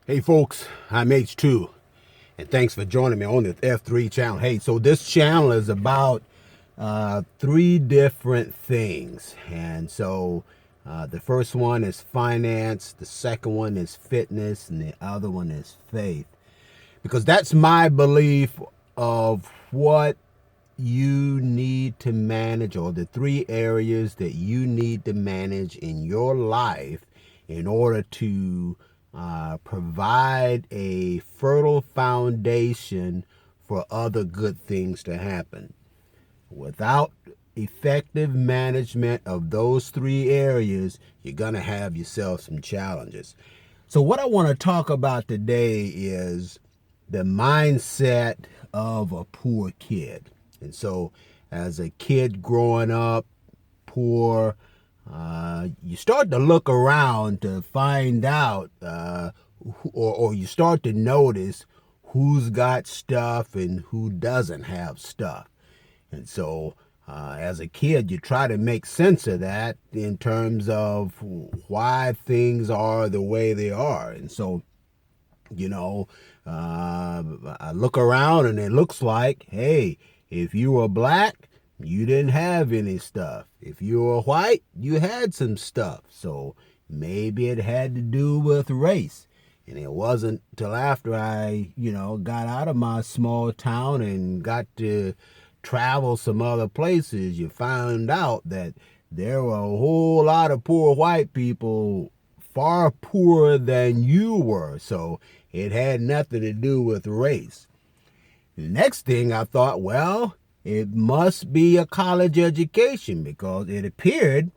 Hey folks, I'm H2, and thanks for joining me on the F3 channel. Hey, so this channel is about three different things. And so the first one is finance, the second one is fitness, and the other one is faith. Because that's my belief of what you need to manage, or the three areas that you need to manage in your life in order to provide a fertile foundation for other good things to happen. Without effective management of those three areas, you're going to have yourself some challenges. So, what I want to talk about today is the mindset of a poor kid. And so, as a kid growing up poor, you start to look around to find out, or you start to notice who's got stuff and who doesn't have stuff. And so, as a kid, you try to make sense of that in terms of why things are the way they are. And so, I look around and it looks like, hey, if you were black, you didn't have any stuff. If you were white, you had some stuff. So maybe it had to do with race. And it wasn't till after I, got out of my small town and got to travel some other places, you found out that there were a whole lot of poor white people far poorer than you were. So it had nothing to do with race. The next thing I thought, well, it must be a college education, because it appeared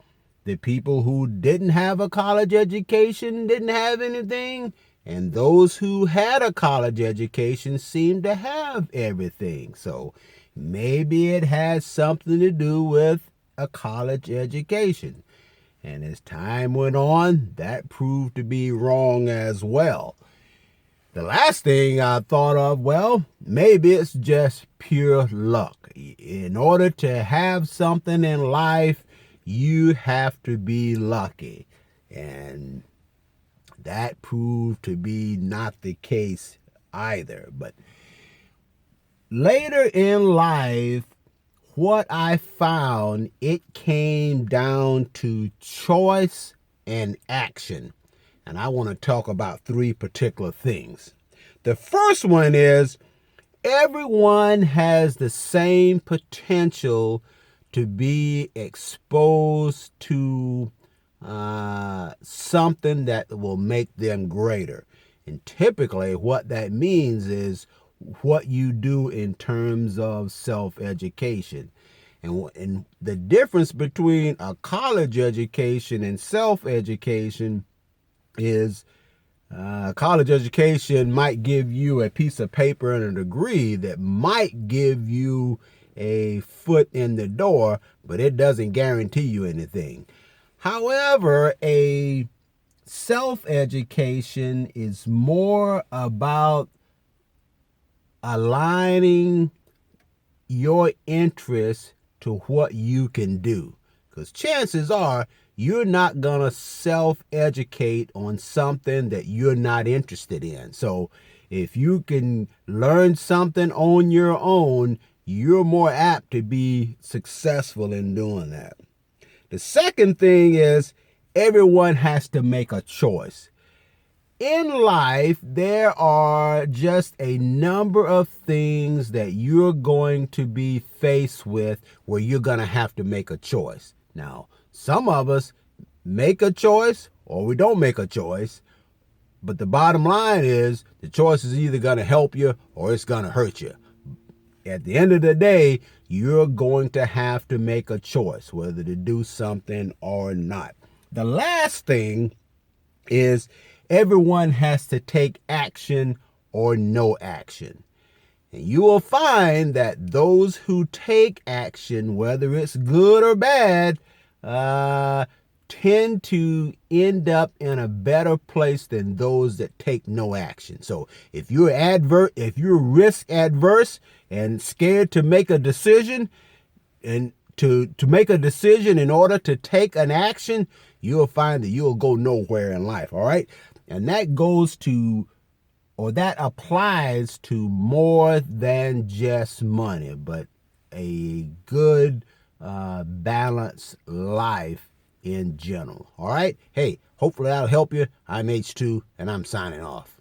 that people who didn't have a college education didn't have anything, and those who had a college education seemed to have everything. So maybe it had something to do with a college education. And as time went on, that proved to be wrong as well. The last thing I thought of, well, maybe it's just pure luck. In order to have something in life, you have to be lucky. And that proved to be not the case either. But later in life, what I found, it came down to choice and action. And I want to talk about three particular things. The first one is everyone has the same potential to be exposed to something that will make them greater. And typically what that means is what you do in terms of self-education. And the difference between a college education and self-education is college education might give you a piece of paper and a degree that might give you a foot in the door, but it doesn't guarantee you anything. However, a self-education is more about aligning your interests to what you can do. Because chances are you're not going to self-educate on something that you're not interested in. So if you can learn something on your own, you're more apt to be successful in doing that. The second thing is everyone has to make a choice. In life, there are just a number of things that you're going to be faced with where you're going to have to make a choice. Now, some of us make a choice or we don't make a choice, but the bottom line is the choice is either going to help you or it's going to hurt you. At the end of the day, you're going to have to make a choice whether to do something or not. The last thing is everyone has to take action or no action. And you will find that those who take action, whether it's good or bad, tend to end up in a better place than those that take no action. So if you're risk adverse and scared to make a decision, and to make a decision in order to take an action, you'll find that you'll go nowhere in life. All right. And that goes to or that applies to more than just money, but a good, balanced life in general. All right? Hey, hopefully that'll help you. I'm H2, and I'm signing off.